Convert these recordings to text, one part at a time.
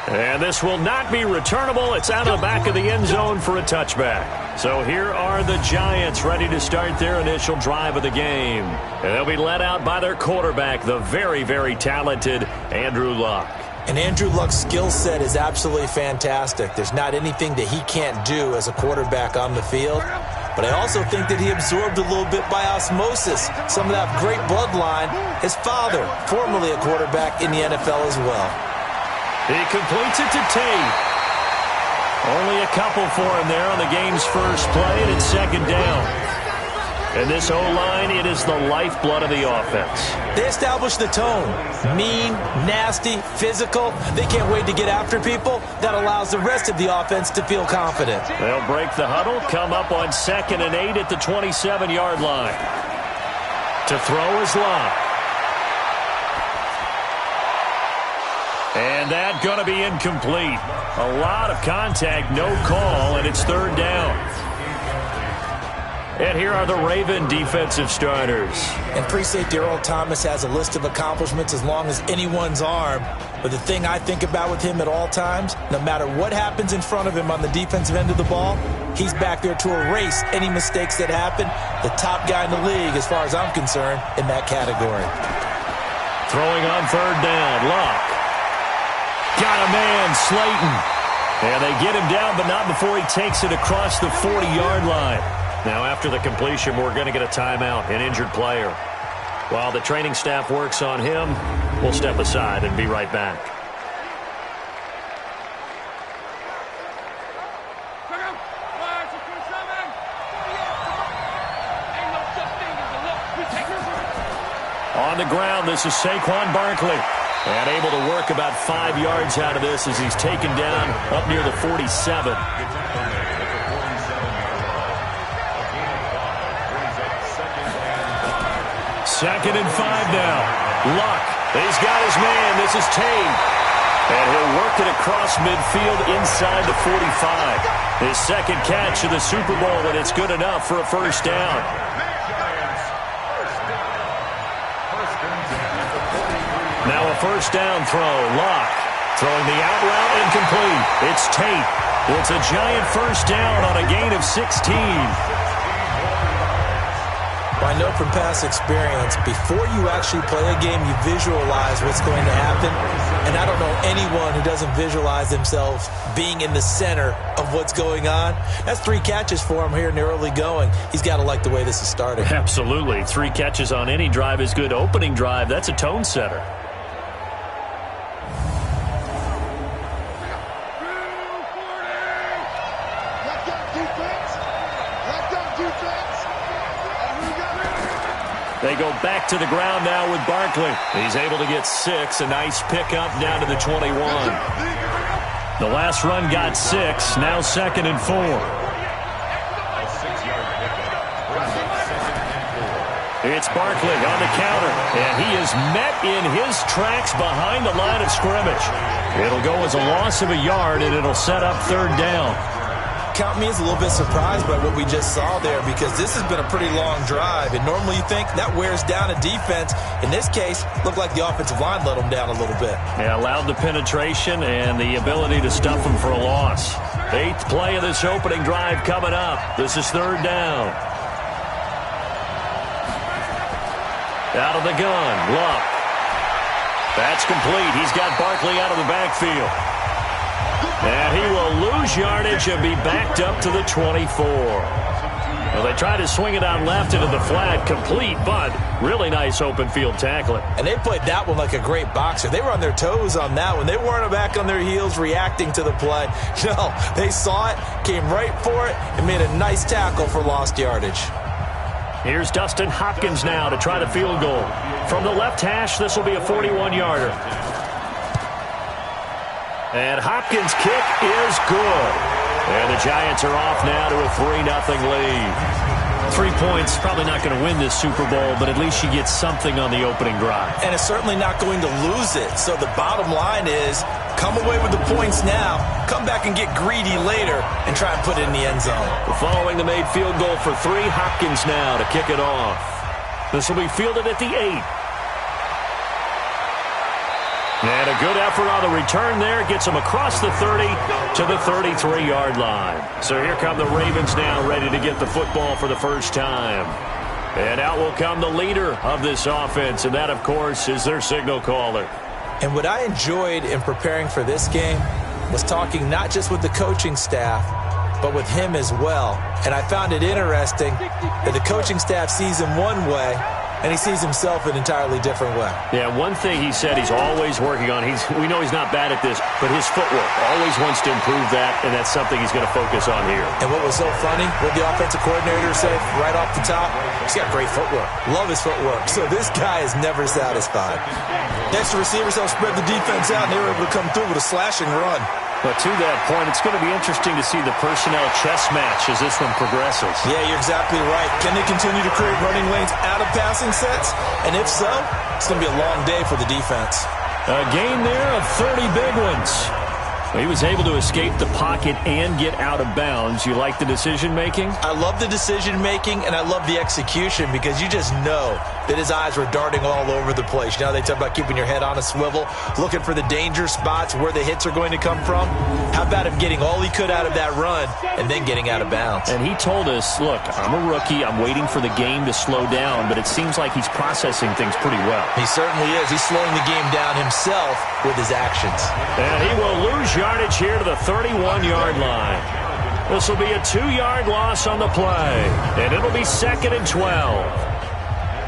And this will not be returnable. It's out of the back of the end zone for a touchback. So here are the Giants ready to start their initial drive of the game. And they'll be led out by their quarterback, the very, very talented Andrew Luck. And Andrew Luck's skill set is absolutely fantastic. There's not anything that he can't do as a quarterback on the field. But I also think that he absorbed a little bit by osmosis some of that great bloodline. His father, formerly a quarterback in the NFL as well. He completes it to Tate. Only a couple for him there on the game's first play, and it's second down. And this O-line, it is the lifeblood of the offense. They establish the tone. Mean, nasty, physical. They can't wait to get after people. That allows the rest of the offense to feel confident. They'll break the huddle, come up on 2nd and 8 at the 27-yard line. To throw is Luck. And that going to be incomplete. A lot of contact, no call, and it's third down. And here are the Raven defensive starters. And pre-safety Earl Thomas has a list of accomplishments as long as anyone's arm. But the thing I think about with him at all times, no matter what happens in front of him on the defensive end of the ball, he's back there to erase any mistakes that happen. The top guy in the league, as far as I'm concerned, in that category. Throwing on third down, Luck. Got a man, Slayton. And they get him down, but not before he takes it across the 40-yard line. Now, after the completion, we're going to get a timeout, an injured player. While the training staff works on him, we'll step aside and be right back. On the ground, this is Saquon Barkley. And able to work about 5 yards out of this as he's taken down up near the 47. Second and 5 now. Luck. He's got his man. This is Tate. And he'll work it across midfield inside the 45. His second catch of the Super Bowl, and it's good enough for a first down. Now a first down throw. Luck throwing the out route incomplete. It's Tate. It's a giant first down on a gain of 16. I know from past experience, before you actually play a game, you visualize what's going to happen. And I don't know anyone who doesn't visualize themselves being in the center of what's going on. That's 3 catches for him here in the early going. He's got to like the way this is starting. Absolutely. 3 catches on any drive is good. Opening drive, that's a tone setter. They go back to the ground now with Barkley. He's able to get 6. A nice pickup down to the 21. The last run got 6. Now 2nd and 4. It's Barkley on the counter. And he is met in his tracks behind the line of scrimmage. It'll go as a loss of a yard, and it'll set up third down. Count me as a little bit surprised by what we just saw there, because this has been a pretty long drive, and normally you think that wears down a defense. In this case, looked like the offensive line let them down a little bit. Yeah, allowed the penetration and the ability to stuff them for a loss. 8th play of this opening drive coming up. This is third down. Out of the gun, Luck. That's complete. He's got Barkley out of the backfield. And he will lose yardage and be backed up to the 24. Well, they try to swing it out left into the flat, complete, but really nice open field tackling. And they played that one like a great boxer. They were on their toes on that one. They weren't back on their heels reacting to the play. No, they saw it, came right for it, and made a nice tackle for lost yardage. Here's Dustin Hopkins now to try the field goal. From the left hash, this will be a 41-yarder. And Hopkins' kick is good. And the Giants are off now to a 3-0 lead. 3 points, probably not going to win this Super Bowl, but at least you get something on the opening drive. And it's certainly not going to lose it. So the bottom line is, come away with the points now, come back and get greedy later, and try and put it in the end zone. Following the made field goal for 3, Hopkins now to kick it off. This will be fielded at the 8. And a good effort on the return there. Gets him across the 30 to the 33-yard line. So here come the Ravens now, ready to get the football for the first time. And out will come the leader of this offense, and that, of course, is their signal caller. And what I enjoyed in preparing for this game was talking not just with the coaching staff, but with him as well. And I found it interesting that the coaching staff sees him one way, and he sees himself an entirely different way. Yeah, one thing he said he's always working on, we know he's not bad at this, but his footwork, always wants to improve that, and that's something he's going to focus on here. And what was so funny, what the offensive coordinator said right off the top, he's got great footwork. Love his footwork. So this guy is never satisfied. Extra receivers help spread the defense out, and they were able to come through with a slashing run. But to that point, it's going to be interesting to see the personnel chess match as this one progresses. Yeah, you're exactly right. Can they continue to create running lanes out of passing sets? And if so, it's going to be a long day for the defense. A gain there of 30 big ones. He was able to escape the pocket and get out of bounds. You like the decision-making? I love the decision-making, and I love the execution because you just know that his eyes were darting all over the place. You know, they talk about keeping your head on a swivel, looking for the danger spots where the hits are going to come from. How about him getting all he could out of that run and then getting out of bounds? And he told us, look, I'm a rookie. I'm waiting for the game to slow down, but it seems like he's processing things pretty well. He certainly is. He's slowing the game down himself with his actions. And he will lose yardage here to the 31-yard line. This will be a 2-yard loss on the play, and it'll be 2nd and 12.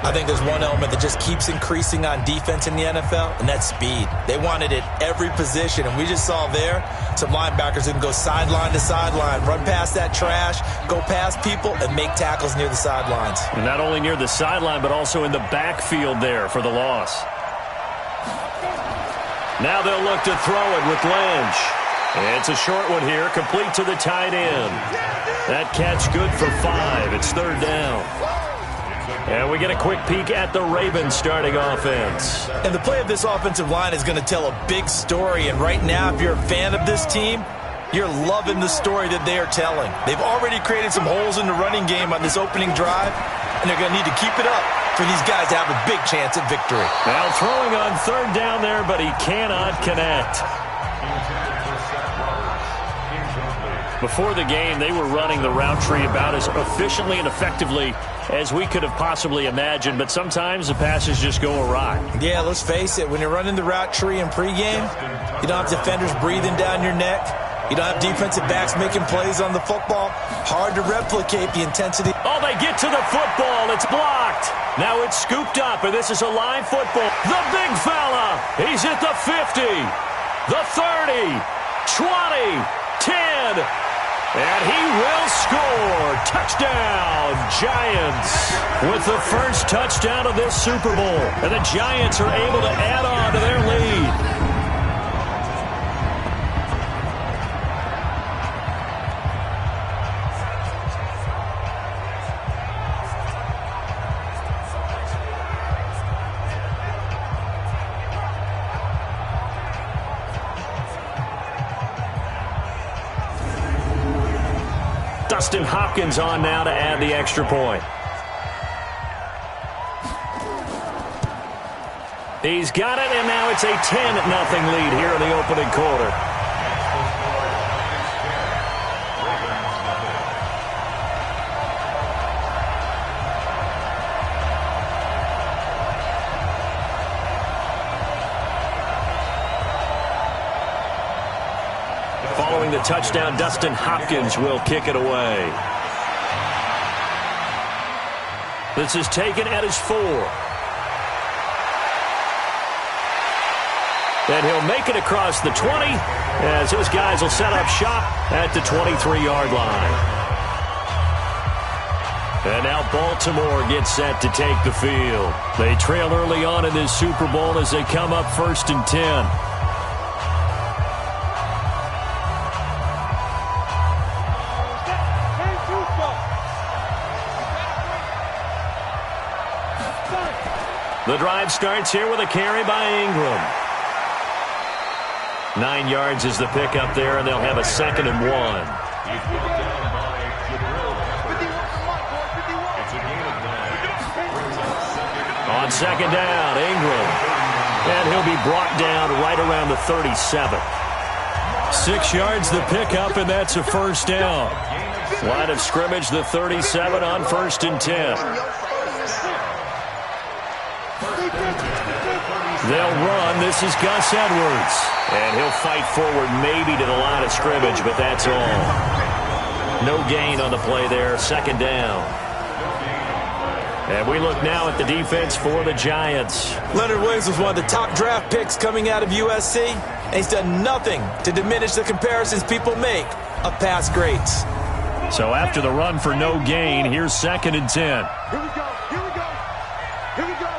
I think there's one element that just keeps increasing on defense in the NFL, and that's speed. They want it at every position, and we just saw there some linebackers who can go sideline to sideline, run past that trash, go past people, and make tackles near the sidelines. And not only near the sideline, but also in the backfield there for the loss. Now they'll look to throw it with Lynch. It's a short one here, complete to the tight end. That catch good for 5. It's 3rd down. And we get a quick peek at the Ravens starting offense. And the play of this offensive line is going to tell a big story. And right now, if you're a fan of this team, you're loving the story that they are telling. They've already created some holes in the running game on this opening drive, and they're going to need to keep it up for these guys to have a big chance at victory. Now throwing on 3rd down there, but he cannot connect. Before the game, they were running the route tree about as efficiently and effectively as we could have possibly imagined, but sometimes the passes just go awry. Yeah, let's face it, when you're running the route tree in pregame, you don't have defenders breathing down your neck. You don't have defensive backs making plays on the football. Hard to replicate the intensity. Oh, they get to the football. It's blocked. Now it's scooped up, and this is a live football. The big fella. He's at the 50, the 30, 20, 10. And he will score. Touchdown, Giants, with the first touchdown of this Super Bowl. And the Giants are able to add on to their lead. Dustin Hopkins on now to add the extra point. He's got it, and now it's a 10-0 lead here in the opening quarter. Following the touchdown, Dustin Hopkins will kick it away. This is taken at his 4. And he'll make it across the 20 as his guys will set up shop at the 23-yard line. And now Baltimore gets set to take the field. They trail early on in this Super Bowl as they come up 1st and 10. The drive starts here with a carry by Ingram. 9 yards is the pickup there, and they'll have a 2nd and 1. On 2nd down, Ingram. And he'll be brought down right around the 37. 6 yards the pickup, and that's a first down. Line of scrimmage, the 37 on 1st and 10. They'll run. This is Gus Edwards. And he'll fight forward maybe to the line of scrimmage, but that's all. No gain on the play there. 2nd down. And we look now at the defense for the Giants. Leonard Williams was one of the top draft picks coming out of USC, and he's done nothing to diminish the comparisons people make of past greats. So after the run for no gain, here's 2nd and 10. Here we go. Here we go. Here we go.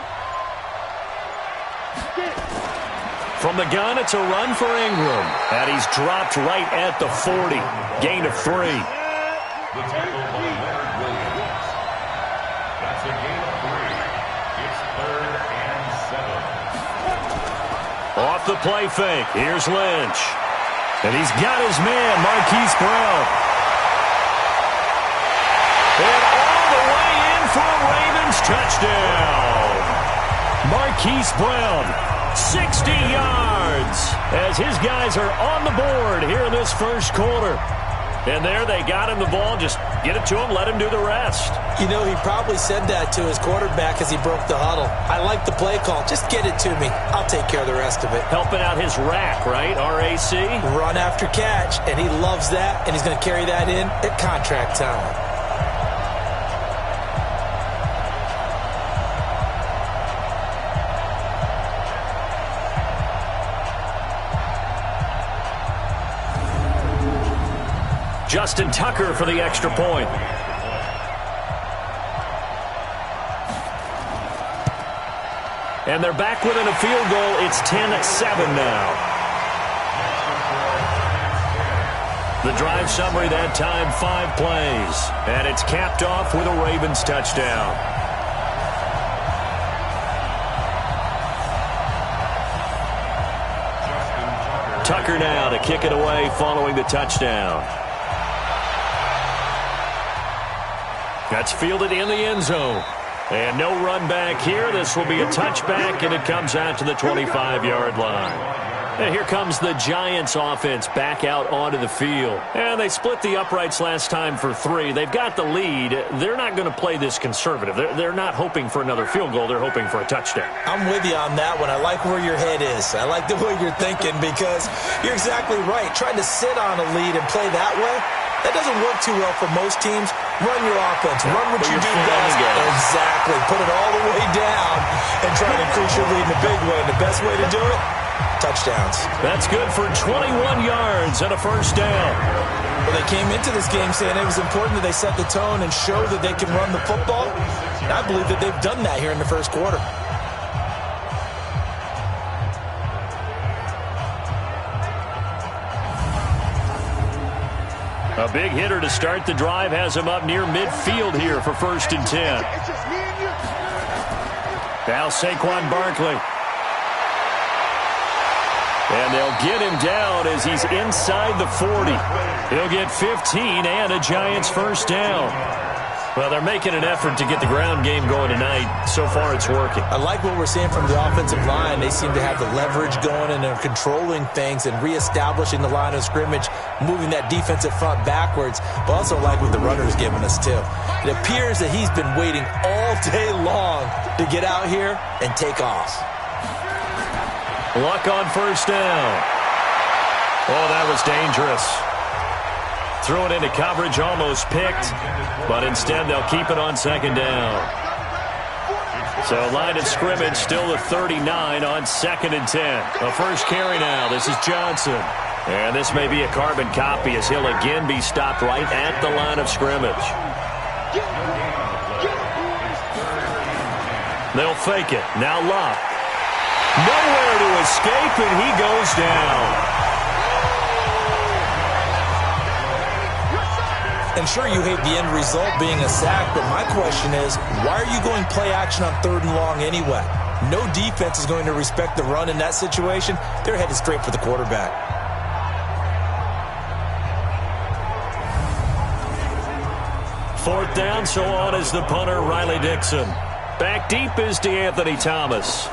From the gun, it's a run for Ingram. And he's dropped right at the 40. Gain of 3. The tackle by Leonard Williams. That's a gain of 3. It's 3rd and 7. Off the play fake. Here's Lynch. And he's got his man, Marquise Brown. And all the way in for a Ravens touchdown. Marquise Brown, 60 yards, as his guys are on the board here in this first quarter. And there they got him the ball. Just get it to him, let him do the rest. You know, he probably said that to his quarterback as he broke the huddle. I like the play call. Just get it to me. I'll take care of the rest of it. Helping out his rack, right? RAC? Run after catch, and he loves that, and he's going to carry that in at contract time. Justin Tucker for the extra point. And they're back within a field goal. It's 10-7 now. The drive summary that time, 5 plays. And it's capped off with a Ravens touchdown. Tucker now to kick it away following the touchdown. That's fielded in the end zone. And no run back here. This will be a touchback, and it comes out to the 25-yard line. And here comes the Giants offense back out onto the field. And they split the uprights last time for 3. They've got the lead. They're not going to play this conservative. They're not hoping for another field goal. They're hoping for a touchdown. I'm with you on that one. I like where your head is. I like the way you're thinking because you're exactly right. Trying to sit on a lead and play that way, that doesn't work too well for most teams. Run your offense. Run what you do best. Exactly. Put it all the way down and try to increase your lead in a big way. And the best way to do it, touchdowns. That's good for 21 yards and a first down. Well, they came into this game saying it was important that they set the tone and show that they can run the football. And I believe that they've done that here in the first quarter. A big hitter to start the drive has him up near midfield here for 1st and 10. Now Saquon Barkley. And they'll get him down as he's inside the 40. He'll get 15 and a Giants first down. Well, they're making an effort to get the ground game going tonight. So far, it's working. I like what we're seeing from the offensive line. They seem to have the leverage going and are controlling things and reestablishing the line of scrimmage, moving that defensive front backwards. But also like what the runner's giving us, too. It appears that he's been waiting all day long to get out here and take off. Luck on first down. Oh, that was dangerous. Threw it into coverage, almost picked, but instead they'll keep it on 2nd down. So line of scrimmage still the 39 on 2nd and 10. A first carry now. This is Johnson. And this may be a carbon copy as he'll again be stopped right at the line of scrimmage. They'll fake it. Now Luck. Nowhere to escape, and he goes down. And sure, you hate the end result being a sack, but my question is, why are you going play action on 3rd and long anyway? No defense is going to respect the run in that situation. They're headed straight for the quarterback. Fourth down, so on is the punter, Riley Dixon. Back deep is DeAnthony Thomas.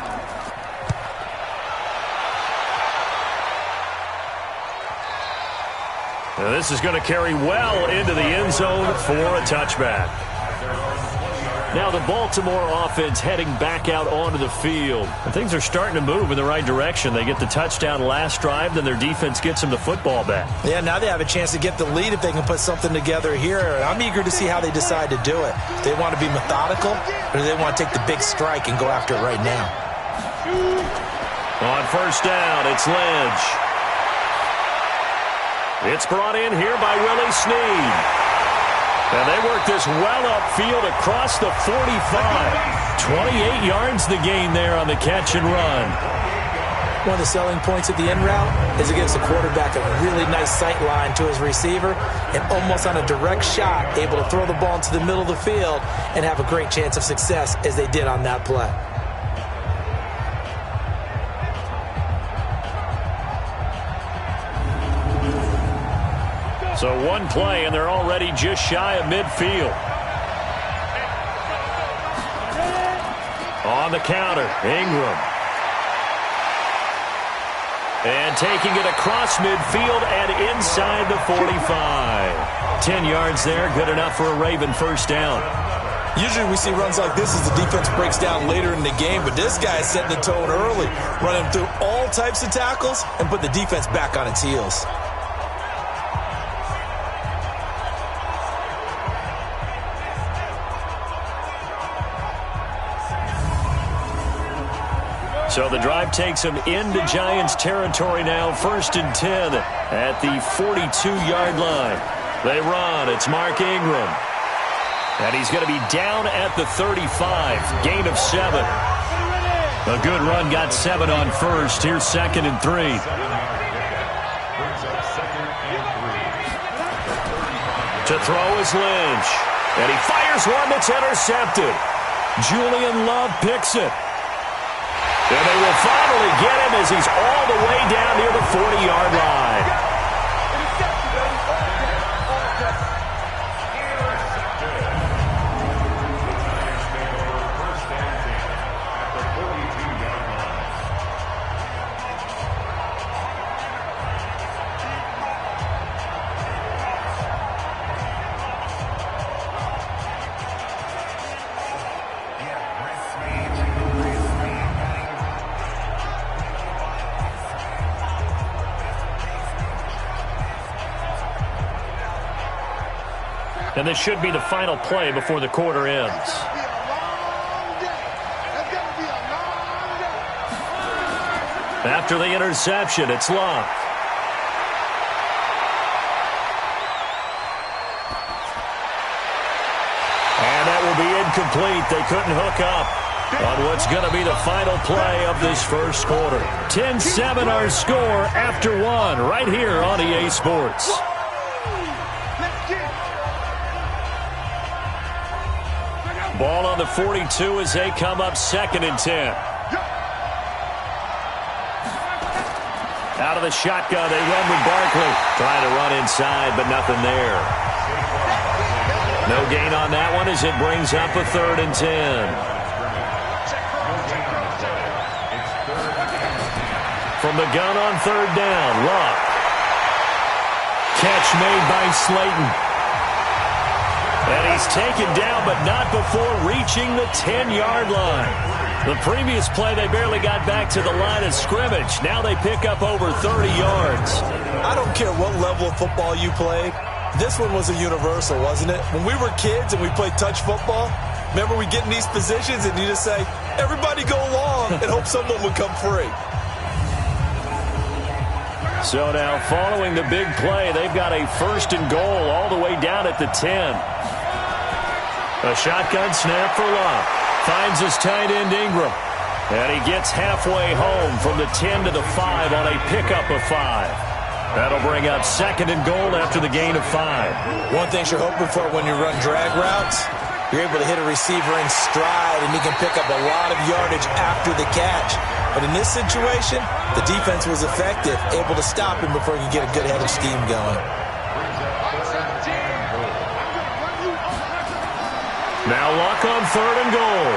Now this is going to carry well into the end zone for a touchback. Now the Baltimore offense heading back out onto the field. And things are starting to move in the right direction. They get the touchdown last drive, then their defense gets them the football back. Yeah, now they have a chance to get the lead if they can put something together here. And I'm eager to see how they decide to do it. Do they want to be methodical, or do they want to take the big strike and go after it right now? On first down, it's Lynch. It's brought in here by Willie Snead. And they work this well upfield across the 45. 28 yards the gain there on the catch and run. One of the selling points of the end route is it gives the quarterback a really nice sight line to his receiver and almost on a direct shot able to throw the ball into the middle of the field and have a great chance of success as they did on that play. So one play, and they're already just shy of midfield. On the counter, Ingram. And taking it across midfield and inside the 45. 10 yards there, good enough for a Raven first down. Usually we see runs like this as the defense breaks down later in the game, but this guy is setting the tone early, running through all types of tackles and put the defense back on its heels. So the drive takes them into Giants territory now, 1st and 10 at the 42-yard line. They run. It's Mark Ingram. And he's going to be down at the 35, gain of 7. A good run, got 7 on first. Here's 2nd and 3. To throw is Lynch. And he fires one that's intercepted. Julian Love picks it. And they will finally get him as he's all the way down near the 40-yard line. And this should be the final play before the quarter ends. After the interception, it's Locke. And that will be incomplete. They couldn't hook up on what's going to be the final play of this first quarter. 10-7 our score after 1 right here on EA Sports. Ball on the 42 as they come up 2nd and 10. Out of the shotgun, they run with Barkley. Trying to run inside, but nothing there. No gain on that one as it brings up a 3rd and 10. From the gun on 3rd down, Locke. Catch made by Slayton. And he's taken down, but not before reaching the 10-yard line. The previous play, they barely got back to the line of scrimmage. Now they pick up over 30 yards. I don't care what level of football you played. This one was a universal, wasn't it? When we were kids and we played touch football, remember we get in these positions and you just say, everybody go along and hope someone would come free. So now following the big play, they've got a 1st and goal all the way down at the 10. A shotgun snap for Locke. Finds his tight end Ingram. And he gets halfway home from the 10 to the 5 on a pickup of 5. That'll bring up 2nd and goal after the gain of 5. One thing you're hoping for when you run drag routes, you're able to hit a receiver in stride and he can pick up a lot of yardage after the catch. But in this situation, the defense was effective, able to stop him before he could get a good head of steam going. Now Locke on 3rd and goal.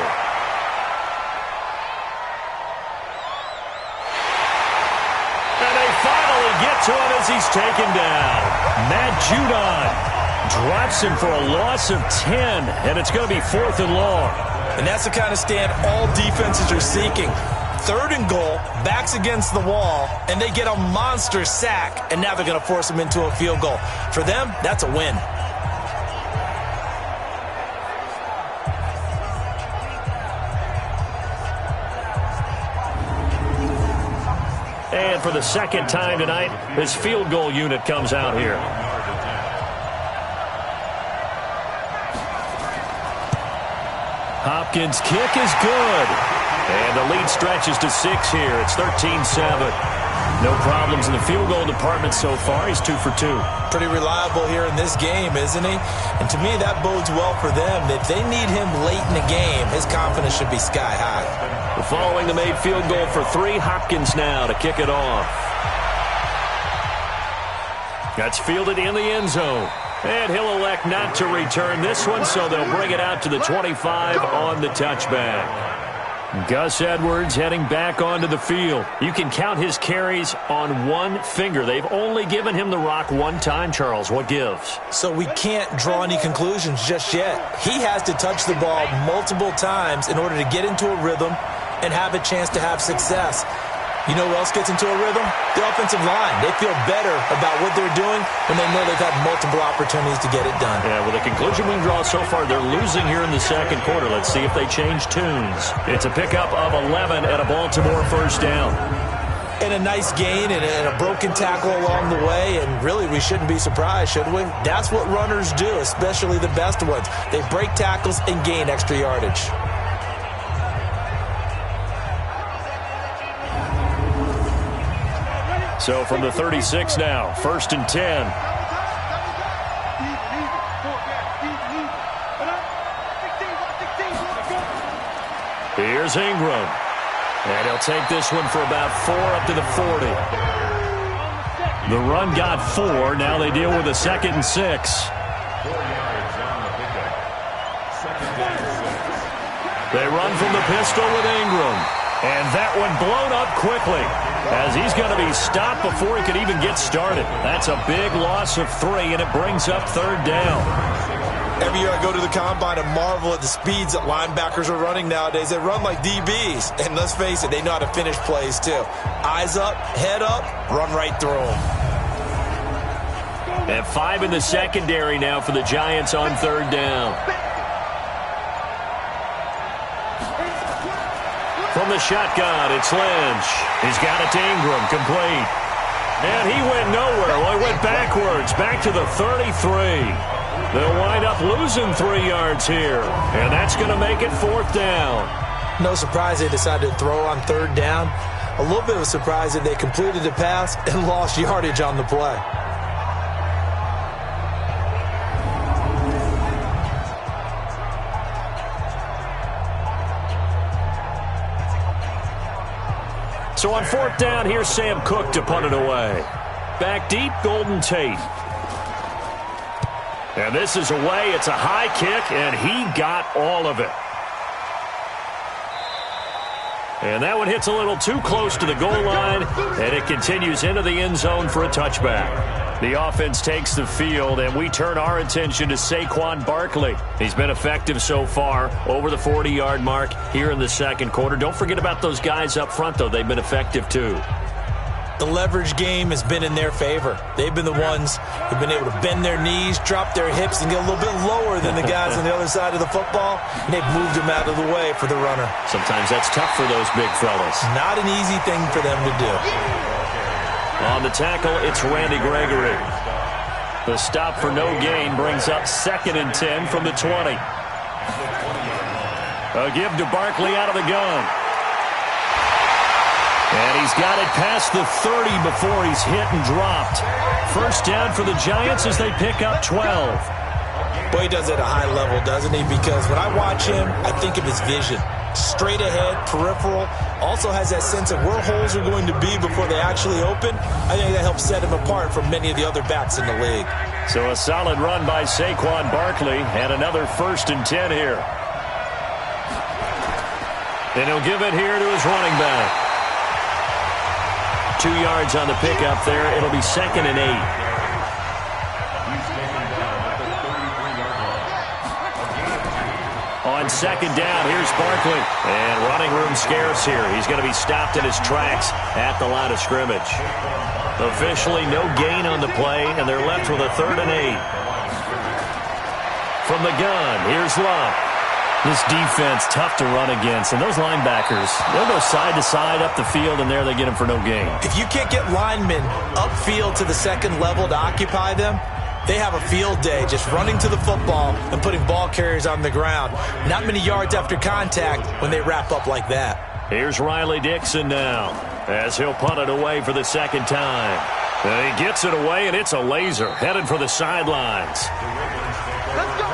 And they finally get to him as he's taken down. Matt Judon drops him for a loss of 10, and it's going to be 4th and long. And that's the kind of stand all defenses are seeking. 3rd and goal, backs against the wall, and they get a monster sack, and now they're going to force them into a field goal. For them, that's a win. And for the second time tonight, this field goal unit comes out here. Hopkins' kick is good. And the lead stretches to 6 here. It's 13-7. No problems in the field goal department so far. He's 2 for 2. Pretty reliable here in this game, isn't he? And to me, that bodes well for them. If they need him late in the game, his confidence should be sky high. Following the made field goal for 3, Hopkins now to kick it off. That's fielded in the end zone. And he'll elect not to return this one, so they'll bring it out to the 25 on the touchback. Gus Edwards heading back onto the field. You can count his carries on one finger. They've only given him the rock one time, Charles. What gives? So we can't draw any conclusions just yet. He has to touch the ball multiple times in order to get into a rhythm and have a chance to have success. You know who else gets into a rhythm? The offensive line. They feel better about what they're doing when they know they've had multiple opportunities to get it done. Yeah, well, the conclusion we can draw so far, they're losing here in the second quarter. Let's see if they change tunes. It's a pickup of 11 and a Baltimore first down. And a nice gain and a broken tackle along the way, and really we shouldn't be surprised, should we? That's what runners do, especially the best ones. They break tackles and gain extra yardage. So from the 36 now, 1st and 10. Here's Ingram. And he'll take this one for about 4 up to the 40. The run got 4. Now they deal with a 2nd and 6. 4 yards on the pickup. 2nd and 6. They run from the pistol with Ingram. And that one blown up quickly as he's going to be stopped before he could even get started. That's a big loss of 3, and it brings up 3rd down. Every year I go to the combine and marvel at the speeds that linebackers are running nowadays. They run like DBs. And let's face it, they know how to finish plays too. Eyes up, head up, run right through them. And 5 in the secondary now for the Giants on 3rd down. From the shotgun, it's Lynch. He's got it to Ingram, complete. And he went nowhere. Well, he went backwards, back to the 33. They'll wind up losing 3 yards here. And that's going to make it 4th down. No surprise they decided to throw on 3rd down. A little bit of a surprise that they completed the pass and lost yardage on the play. So on 4th down, here's Sam Cook to punt it away. Back deep, Golden Tate. And this is away. It's a high kick, and he got all of it. And that one hits a little too close to the goal line, and it continues into the end zone for a touchback. The offense takes the field, and we turn our attention to Saquon Barkley. He's been effective so far, over the 40-yard mark here in the second quarter. Don't forget about those guys up front, though. They've been effective, too. The leverage game has been in their favor. They've been the ones who've been able to bend their knees, drop their hips, and get a little bit lower than the guys on the other side of the football, and they've moved them out of the way for the runner. Sometimes that's tough for those big fellas. Not an easy thing for them to do. On the tackle, it's Randy Gregory. The stop for no gain brings up 2nd and 10 from the 20. A give to Barkley out of the gun. And he's got it past the 30 before he's hit and dropped. First down for the Giants as they pick up 12. Boy, he does it at a high level, doesn't he? Because when I watch him, I think of his vision. Straight ahead, peripheral, also has that sense of where holes are going to be before they actually open. I think that helps set him apart from many of the other backs in the league. So a solid run by Saquon Barkley, and another 1st and 10 here. And he'll give it here to his running back. up 2 yards on the pickup there. It'll be 2nd and 8. On 2nd down, here's Barkley. And running room scarce here. He's going to be stopped in his tracks at the line of scrimmage. Officially no gain on the play, and they're left with a 3rd and 8. From the gun, here's Luck. This defense, tough to run against. And those linebackers, they'll go side to side up the field, and there they get him for no gain. If you can't get linemen upfield to the second level to occupy them, they have a field day just running to the football and putting ball carriers on the ground. Not many yards after contact when they wrap up like that. Here's Riley Dixon now as he'll punt it away for the 2nd time. And he gets it away, and it's a laser headed for the sidelines. Let's go.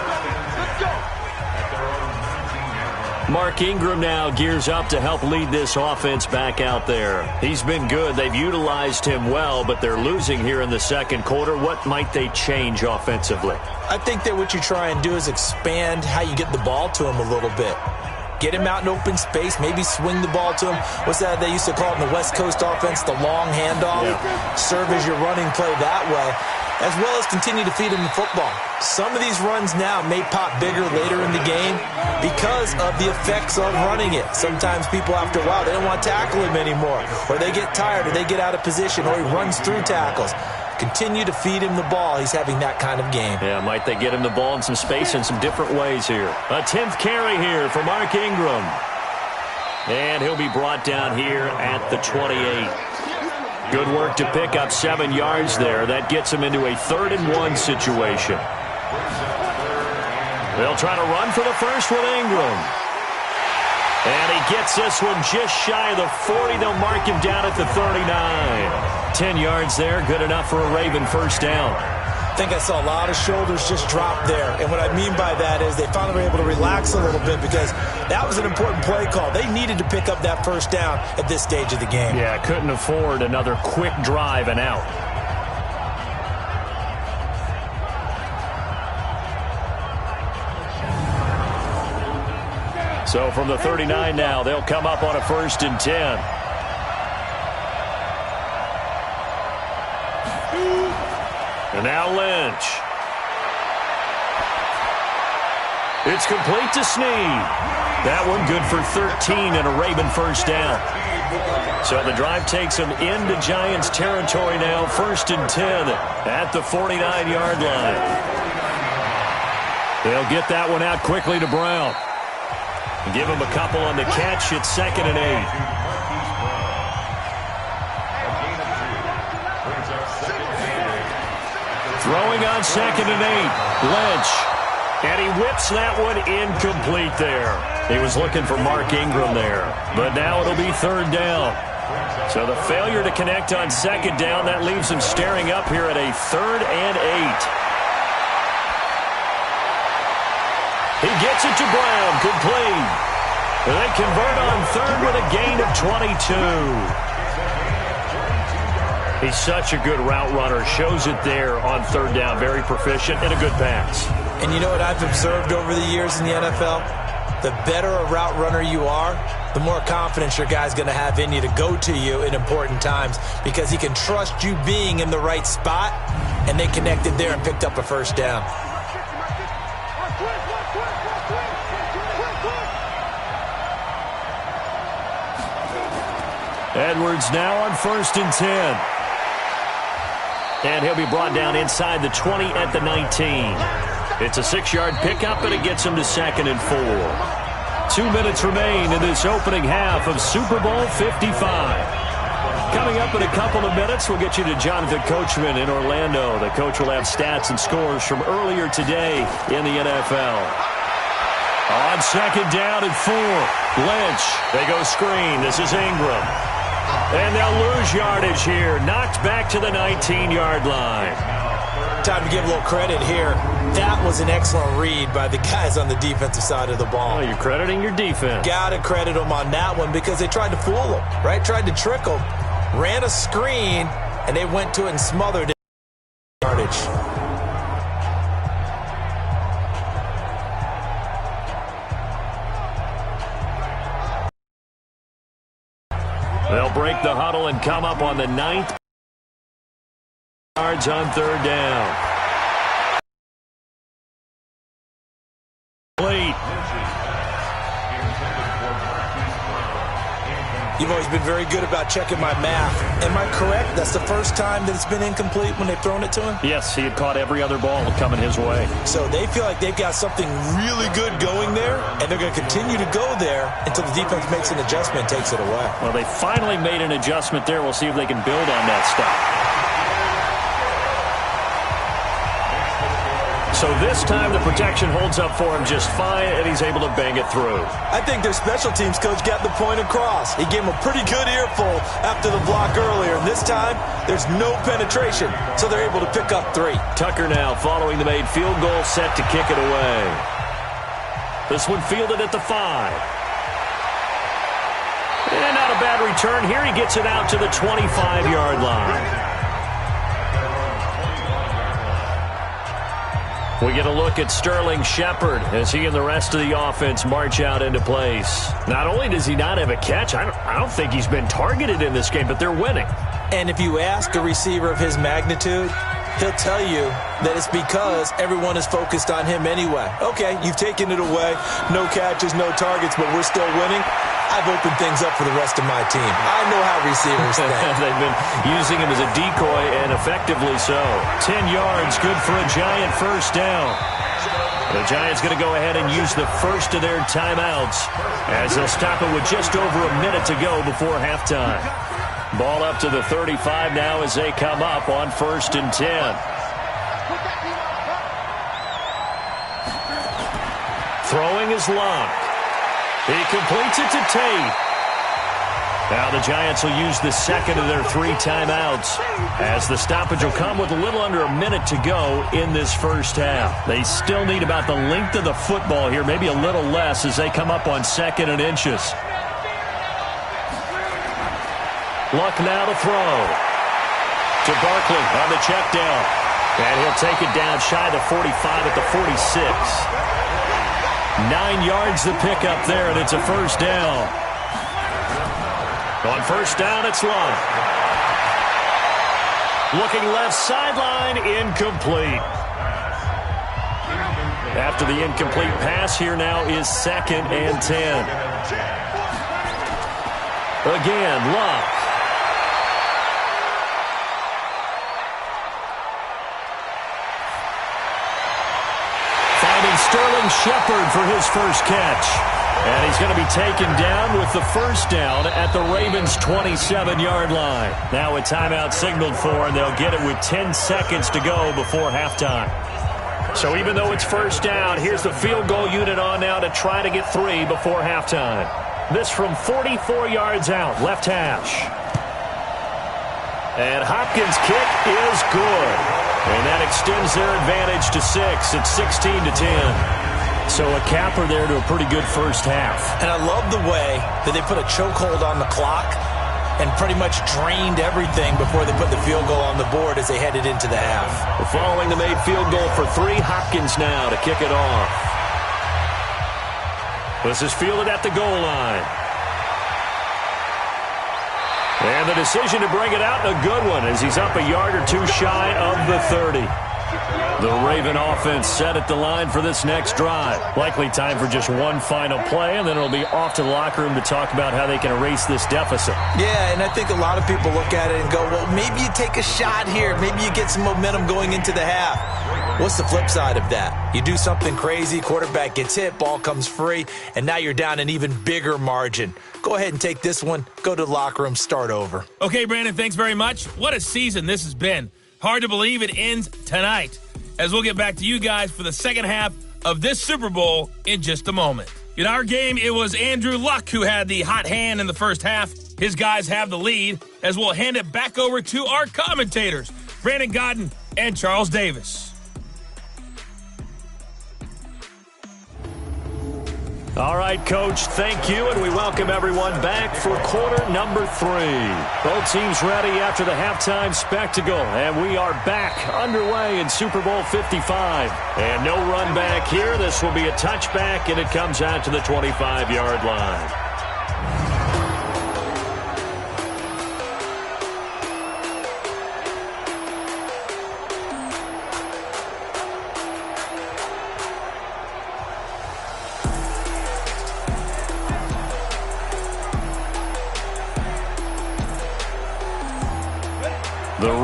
Mark Ingram now gears up to help lead this offense back out there. He's been good. They've utilized him well, but they're losing here in the 2nd quarter. What might they change offensively? I think that what you try and do is expand how you get the ball to him a little bit. Get him out in open space, maybe swing the ball to him. What's that they used to call it in the West Coast offense, the long handoff? Yeah. Serve as your running play that way, as well as continue to feed him the football. Some of these runs now may pop bigger later in the game because of the effects of running it. Sometimes people, after a while, they don't want to tackle him anymore, or they get tired, or they get out of position, or he runs through tackles. Continue to feed him the ball. He's having that kind of game. Yeah, might they get him the ball in some space in some different ways here. A 10th carry here for Mark Ingram. And he'll be brought down here at the 28. Good work to pick up 7 yards there. That gets him into a 3rd and 1 situation. They'll try to run for the first with Ingram. And he gets this one just shy of the 40. They'll mark him down at the 39. 10 yards there, good enough for a Raven first down. I think I saw a lot of shoulders just drop there. And what I mean by that is they finally were able to relax a little bit because that was an important play call. They needed to pick up that first down at this stage of the game. Yeah, couldn't afford another quick drive and out. So from the 39 now, they'll come up on a 1st and 10. And now Lynch. It's complete to Snead. That one good for 13 and a Raven first down. So the drive takes them into Giants territory now. 1st and 10 at the 49-yard line. They'll get that one out quickly to Brown. Give him a couple on the catch. It's 2nd and 8. Throwing on 2nd and 8. Lynch. And he whips that one incomplete there. He was looking for Mark Ingram there. But now it'll be 3rd down. So the failure to connect on 2nd down, that leaves him staring up here at a 3rd and 8. He gets it to Brown, complete. They convert on 3rd with a gain of 22. He's such a good route runner. Shows it there on 3rd down. Very proficient and a good pass. And you know what I've observed over the years in the NFL? The better a route runner you are, the more confidence your guy's going to have in you to go to you in important times because he can trust you being in the right spot, and they connected there and picked up a first down. Edwards now on 1st and 10. And he'll be brought down inside the 20 at the 19. It's a 6-yard pickup, and it gets him to 2nd and 4. 2 minutes remain in this opening half of Super Bowl 55. Coming up in a couple of minutes, we'll get you to Jonathan Coachman in Orlando. The coach will have stats and scores from earlier today in the NFL. On 2nd down and 4. Lynch. They go screen. This is Ingram. And they'll lose yardage here. Knocked back to the 19-yard line. Time to give a little credit here. That was an excellent read by the guys on the defensive side of the ball. Oh, you're crediting your defense. Got to credit them on that one because they tried to fool them, right? Tried to trick them. Ran a screen, and they went to it and smothered it. Yardage. They'll break the huddle and come up on the 9th yards on 3rd down. Late. You've always been very good about checking my math. Am I correct? That's the first time that it's been incomplete when they've thrown it to him? Yes, he had caught every other ball coming his way. So they feel like they've got something really good going there, and they're going to continue to go there until the defense makes an adjustment and takes it away. Well, they finally made an adjustment there. We'll see if they can build on that stuff. So this time the protection holds up for him just fine, and he's able to bang it through. I think their special teams coach got the point across. He gave him a pretty good earful after the block earlier, and this time there's no penetration, so they're able to pick up 3. Tucker now following the made field goal, set to kick it away. This one fielded at the 5. And not a bad return here. He gets it out to the 25-yard line. We get a look at Sterling Shepard as he and the rest of the offense march out into place. Not only does he not have a catch, I don't think he's been targeted in this game, but they're winning. And if you ask a receiver of his magnitude, he'll tell you that it's because everyone is focused on him anyway. Okay, you've taken it away. No catches, no targets, but we're still winning. I've opened things up for the rest of my team. I know how receivers think. They've been using him as a decoy, and effectively so. 10 yards, good for a Giant first down. The Giants going to go ahead and use the first of their timeouts as they'll stop it with just over a minute to go before halftime. Ball up to the 35 now as they come up on 1st and 10. Throwing is Locke. He completes it to Tate. Now the Giants will use the second of their 3 timeouts as the stoppage will come with a little under a minute to go in this first half. They still need about the length of the football here, maybe a little less as they come up on 2nd and inches. Luck now to throw. To Barkley on the check down. And he'll take it down shy of the 45 at the 46. 9 yards the pickup there, and it's a first down. On first down, it's Luck. Looking left sideline, incomplete. After the incomplete pass, here now is 2nd and 10. Again, Luck. Sterling Shepard for his first catch. And he's going to be taken down with the first down at the Ravens' 27-yard line. Now a timeout signaled for, and they'll get it with 10 seconds to go before halftime. So even though it's first down, here's the field goal unit on now to try to get 3 before halftime. This from 44 yards out, left hash. And Hopkins' kick is good. And that extends their advantage to 6. It's 16-10. So a capper there to a pretty good first half. And I love the way that they put a chokehold on the clock and pretty much drained everything before they put the field goal on the board as they headed into the half. Following the made field goal for 3, Hopkins now to kick it off. This is fielded at the goal line. And the decision to bring it out, a good one, as he's up a yard or 2 shy of the 30. The Raven offense set at the line for this next drive. Likely time for just one final play, and then it'll be off to the locker room to talk about how they can erase this deficit. Yeah, and I think a lot of people look at it and go, well, maybe you take a shot here. Maybe you get some momentum going into the half. What's the flip side of that? You do something crazy, quarterback gets hit, ball comes free, and now you're down an even bigger margin. Go ahead and take this one, go to the locker room, start over. Okay, Brandon, thanks very much. What a season this has been. Hard to believe it ends tonight, as we'll get back to you guys for the second half of this Super Bowl in just a moment. In our game, it was Andrew Luck who had the hot hand in the first half. His guys have the lead, as we'll hand it back over to our commentators, Brandon Godden and Charles Davis. All right, Coach, thank you, and we welcome everyone back for quarter number 3. Both teams ready after the halftime spectacle, and we are back underway in Super Bowl 55. And no run back here. This will be a touchback, and it comes out to the 25-yard line.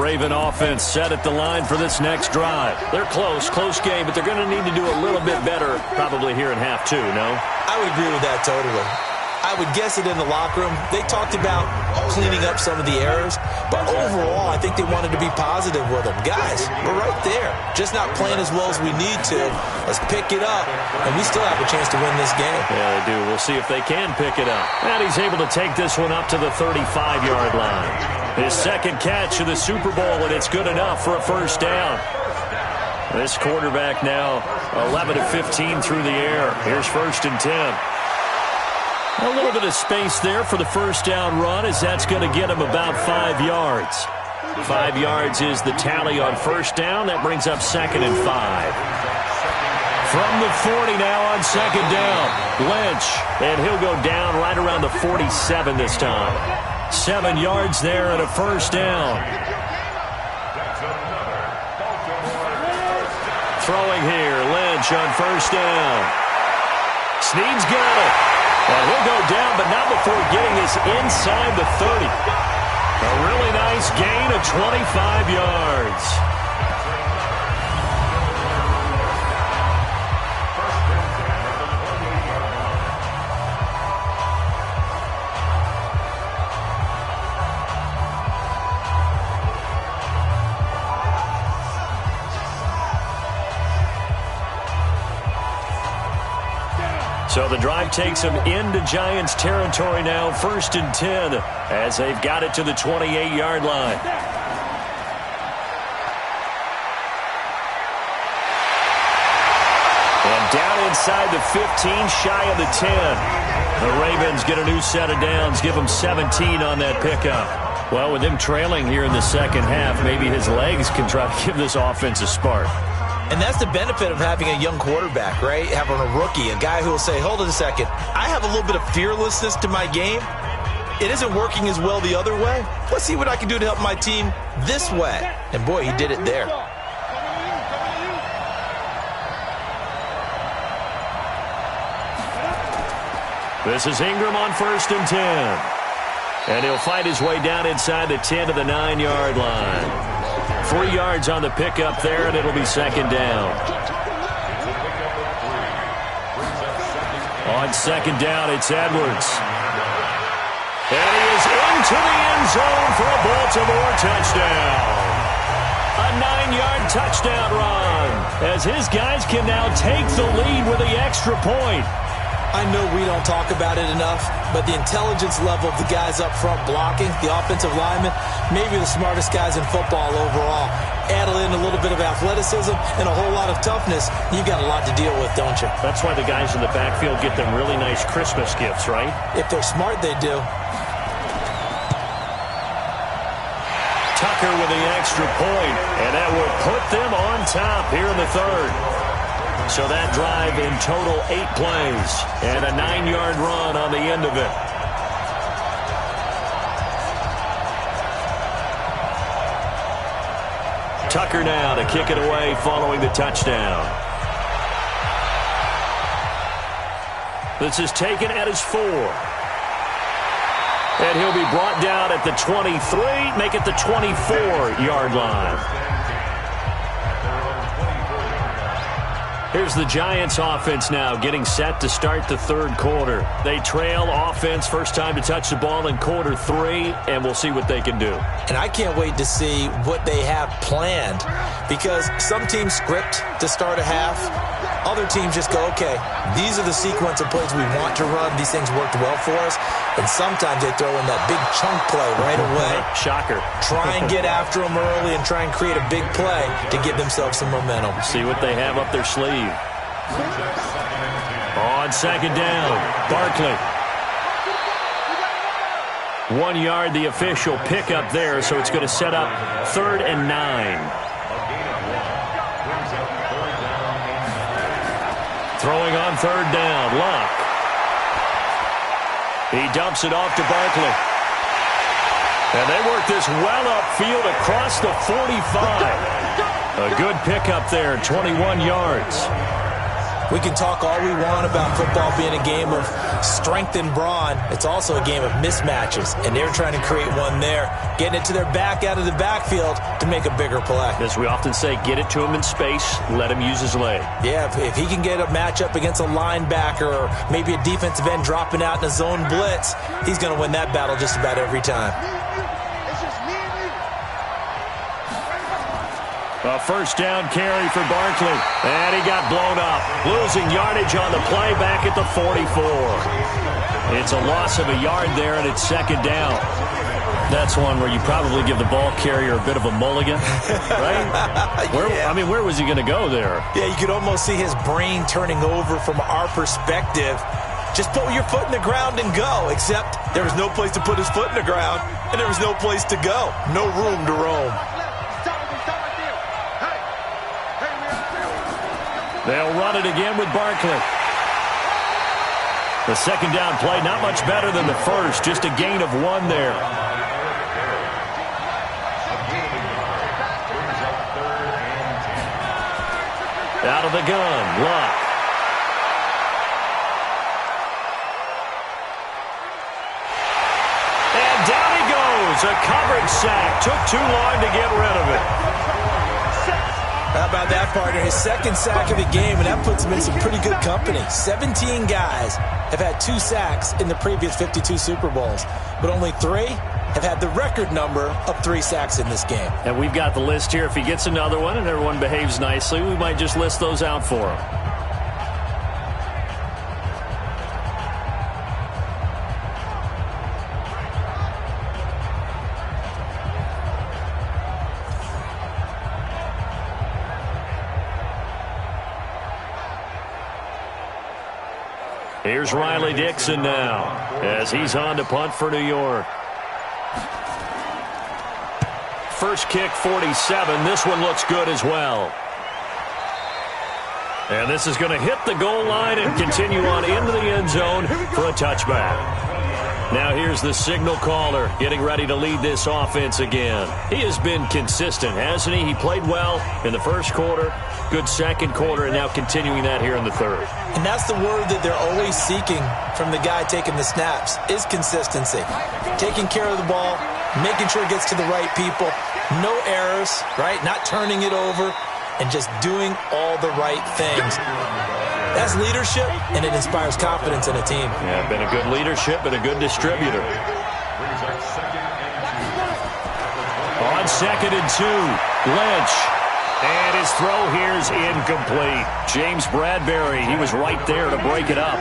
Raven offense set at the line for this next drive. They're close game, but they're going to need to do a little bit better probably here in half two, no? I would agree with that totally. I would guess it in the locker room. They talked about cleaning up some of the errors, but overall, I think they wanted to be positive with them. Guys, we're right there. Just not playing as well as we need to. Let's pick it up, and we still have a chance to win this game. Yeah, they do. We'll see if they can pick it up. And he's able to take this one up to the 35-yard line. His second catch of the Super Bowl, and it's good enough for a first down. This quarterback now 11 of 15 through the air. Here's 1st and 10. A little bit of space there for the first down run, as that's going to get him about 5 yards. 5 yards is the tally on first down. That brings up 2nd and 5. From the 40 now on 2nd down, Lynch, and he'll go down right around the 47 this time. 7 yards there and a first down. Throwing here, Lynch on first down. Snead's got it. And he'll go down, but not before getting this inside the 30. A really nice gain of 25 yards. So the drive takes them into Giants territory now, 1st and 10, as they've got it to the 28-yard line. And down inside the 15, shy of the 10. The Ravens get a new set of downs, give them 17 on that pickup. Well, with them trailing here in the second half, maybe his legs can try to give this offense a spark. And that's the benefit of having a young quarterback, right? Having a rookie, a guy who will say, hold it a second, I have a little bit of fearlessness to my game. It isn't working as well the other way. Let's see what I can do to help my team this way. And boy, he did it there. This is Ingram on 1st and 10. And he'll fight his way down inside the 10 to the 9-yard line. 3 yards on the pickup there, and it'll be 2nd down. On 2nd down, it's Edwards. And he is into the end zone for a Baltimore touchdown. A 9-yard touchdown run, as his guys can now take the lead with the extra point. I know we don't talk about it enough, but the intelligence level of the guys up front blocking, the offensive linemen, maybe the smartest guys in football overall. Add in a little bit of athleticism and a whole lot of toughness, you've got a lot to deal with, don't you? That's why the guys in the backfield get them really nice Christmas gifts, right? If they're smart, they do. Tucker with the extra point, and that will put them on top here in the 3rd. So that drive in total 8 plays and a 9-yard run on the end of it. Tucker now to kick it away following the touchdown. This is taken at his 4. And he'll be brought down at the 23, make it the 24-yard line. Here's the Giants offense now getting set to start the 3rd quarter. They trail offense, first time to touch the ball in quarter 3, and we'll see what they can do. And I can't wait to see what they have planned, because some teams script to start a half. Other teams just go, okay, these are the sequence of plays we want to run. These things worked well for us. And sometimes they throw in that big chunk play right away. Shocker. Try and get after them early and try and create a big play to give themselves some momentum. See what they have up their sleeve. On 2nd down, Barkley. 1 yard, the official pickup there, so it's going to set up 3rd and 9. Throwing on 3rd down, Luck. He dumps it off to Barkley. And they work this well upfield across the 45. A good pickup there, 21 yards. We can talk all we want about football being a game of strength and brawn. It's also a game of mismatches, and they're trying to create one there, getting it to their back out of the backfield to make a bigger play. As we often say, get it to him in space, let him use his leg. Yeah, if he can get a matchup against a linebacker or maybe a defensive end dropping out in a zone blitz, he's going to win that battle just about every time. A first down carry for Barkley, and he got blown up. Losing yardage on the play back at the 44. It's a loss of a yard there, and it's second down. That's one where you probably give the ball carrier a bit of a mulligan, right? Where was he going to go there? Yeah, you could almost see his brain turning over from our perspective. Just put your foot in the ground and go, except there was no place to put his foot in the ground, and there was no place to go. No room to roam. They'll run it again with Barkley. The second down play, not much better than the first, just a gain of 1 there. Out of the gun, Luck. And down he goes. A coverage sack. Took too long to get rid of it. How about that, partner? His second sack of the game, and that puts him in some pretty good company. 17 guys have had 2 sacks in the previous 52 Super Bowls, but only 3 have had the record number of 3 sacks in this game. And we've got the list here. If he gets another one and everyone behaves nicely, we might just list those out for him. Here's Riley Dixon now as he's on to punt for New York. First kick, 47. This one looks good as well. And this is going to hit the goal line and continue on into the end zone for a touchback. Now here's the signal caller getting ready to lead this offense again. He has been consistent, hasn't he? He played well in the first quarter, good second quarter, and now continuing that here in the third. And that's the word that they're always seeking from the guy taking the snaps, is consistency. Taking care of the ball, making sure it gets to the right people, no errors, right? Not turning it over, and just doing all the right things. That's leadership, and it inspires confidence in a team. Yeah, been a good leadership and a good distributor. On 2nd and 2, Lynch. And his throw here is incomplete. James Bradbury, he was right there to break it up.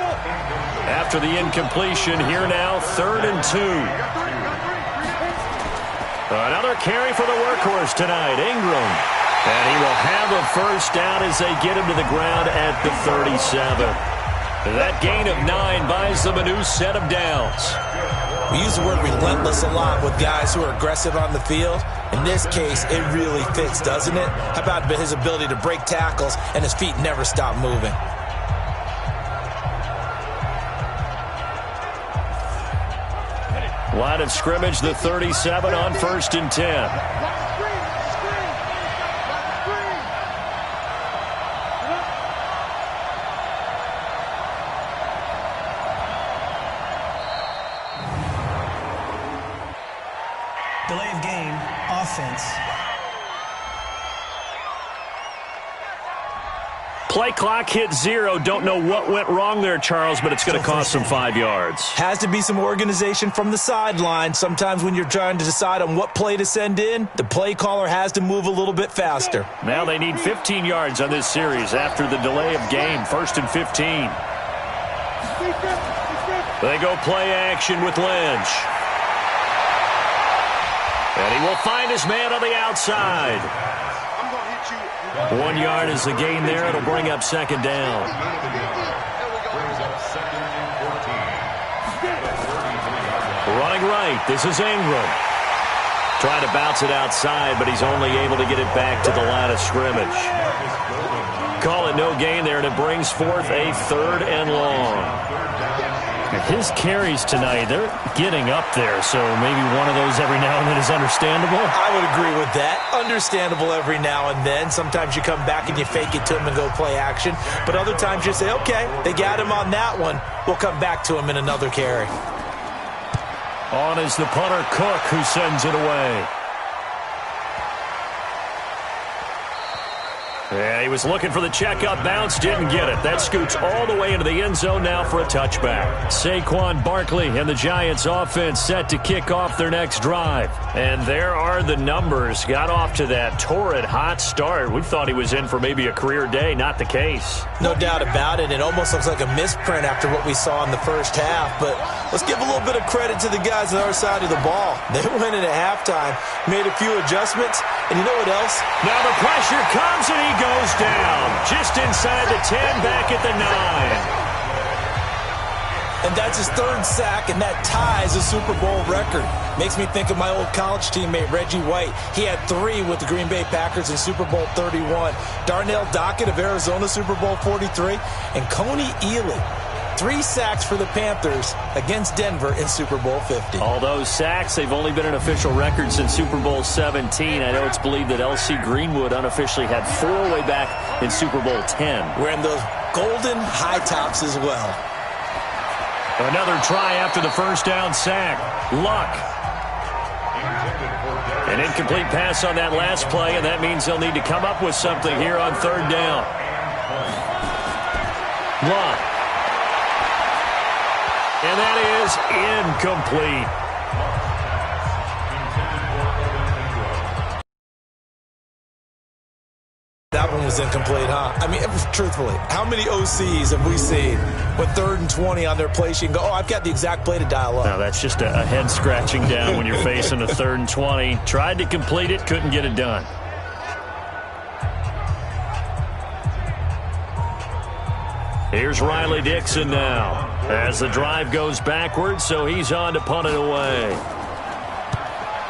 After the incompletion, here now, 3rd and 2. Another carry for the workhorse tonight, Ingram. And he will have a first down as they get him to the ground at the 37. That gain of 9 buys them a new set of downs. We use the word relentless a lot with guys who are aggressive on the field. In this case, it really fits, doesn't it? How about his ability to break tackles and his feet never stop moving? Line of scrimmage, the 37 on 1st and 10. Delay of game, offense. Play clock hit 0. Don't know what went wrong there, Charles, but it's going to cost them 5 yards. Has to be some organization from the sideline. Sometimes when you're trying to decide on what play to send in, the play caller has to move a little bit faster. Now they need 15 yards on this series after the delay of game. 1st and 15. They go play action with Lynch. And he will find his man on the outside. 1 yard is the gain there. It'll bring up 2nd down. Running right, this is Ingram. Trying to bounce it outside, but he's only able to get it back to the line of scrimmage. Call it no gain there, and it brings forth a 3rd and long. His carries tonight, they're getting up there, so maybe one of those every now and then is understandable. I would agree with that. Understandable every now and then. Sometimes you come back and you fake it to him and go play action. But other times you say, okay, they got him on that one. We'll come back to him in another carry. On is the punter, Cook, who sends it away. Yeah, he was looking for the checkup bounce, didn't get it. That scoots all the way into the end zone now for a touchback. Saquon Barkley and the Giants offense set to kick off their next drive. And there are the numbers. Got off to that torrid hot start. We thought he was in for maybe a career day. Not the case. No doubt about it. It almost looks like a misprint after what we saw in the first half. But let's give a little bit of credit to the guys on our side of the ball. They went in at halftime, made a few adjustments, and you know what else? Now the pressure comes and he goes down just inside the 10, back at the 9. And that's his third sack, and that ties a Super Bowl record. Makes me think of my old college teammate, Reggie White. He had 3 with the Green Bay Packers in Super Bowl 31. Darnell Dockett of Arizona, Super Bowl 43. And Coney Ealy, 3 sacks for the Panthers against Denver in Super Bowl 50. All those sacks, they've only been an official record since Super Bowl 17. I know it's believed that L.C. Greenwood unofficially had 4 way back in Super Bowl 10. Wearing those golden high tops as well. Another try after the first down sack. Luck. An incomplete pass on that last play, and that means they'll need to come up with something here on third down. Luck. And that is incomplete. That one was incomplete, huh? I mean, truthfully, how many OCs have we seen with 3rd and 20 on their play sheet and go, oh, I've got the exact play to dial up? No, that's just a head scratching down when you're facing a 3rd and 20. Tried to complete it, couldn't get it done. Here's Riley Dixon now as the drive goes backwards, so he's on to punt it away.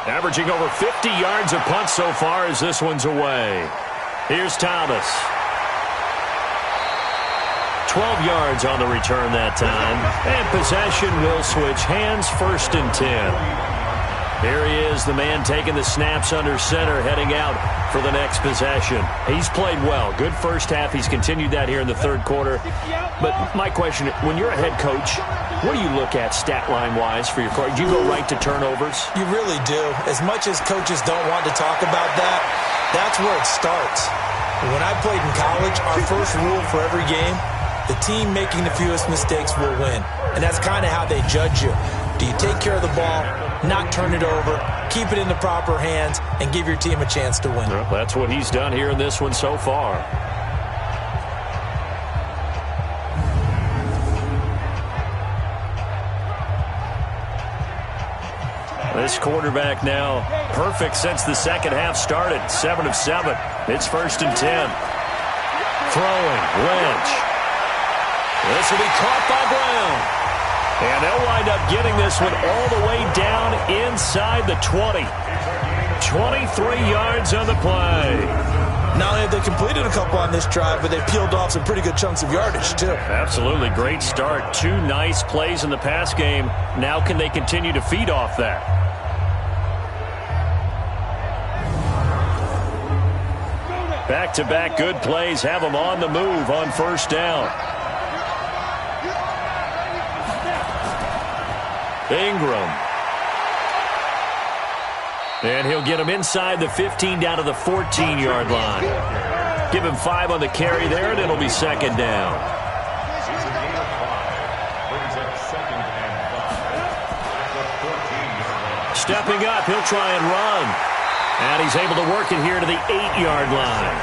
Averaging over 50 yards a punt so far as this one's away. Here's Thomas. 12 yards on the return that time. And possession will switch hands, 1st and 10. Here he is, the man taking the snaps under center, heading out for the next possession. He's played well. Good first half. He's continued that here in the 3rd quarter. But my question, when you're a head coach, what do you look at stat line-wise for your coach? Do you go right to turnovers? You really do. As much as coaches don't want to talk about that, that's where it starts. When I played in college, our first rule for every game, the team making the fewest mistakes will win. And that's kind of how they judge you. Do you take care of the ball, not turn it over, keep it in the proper hands, and give your team a chance to win? Well, that's what he's done here in this one so far. This quarterback now perfect since the second half started. 7 of 7. It's 1st and 10. Throwing. Lynch. This will be caught by Brown. And they'll wind up getting this one all the way down inside the 20. 23 yards on the play. Not only have they completed a couple on this drive, but they peeled off some pretty good chunks of yardage, too. Absolutely. Great start. 2 nice plays in the pass game. Now can they continue to feed off that? Back-to-back good plays have them on the move on 1st down. Ingram. And he'll get him inside the 15 down to the 14-yard line. Give him 5 on the carry there, and it'll be 2nd down. Stepping up, he'll try and run. And he's able to work it here to the 8-yard line.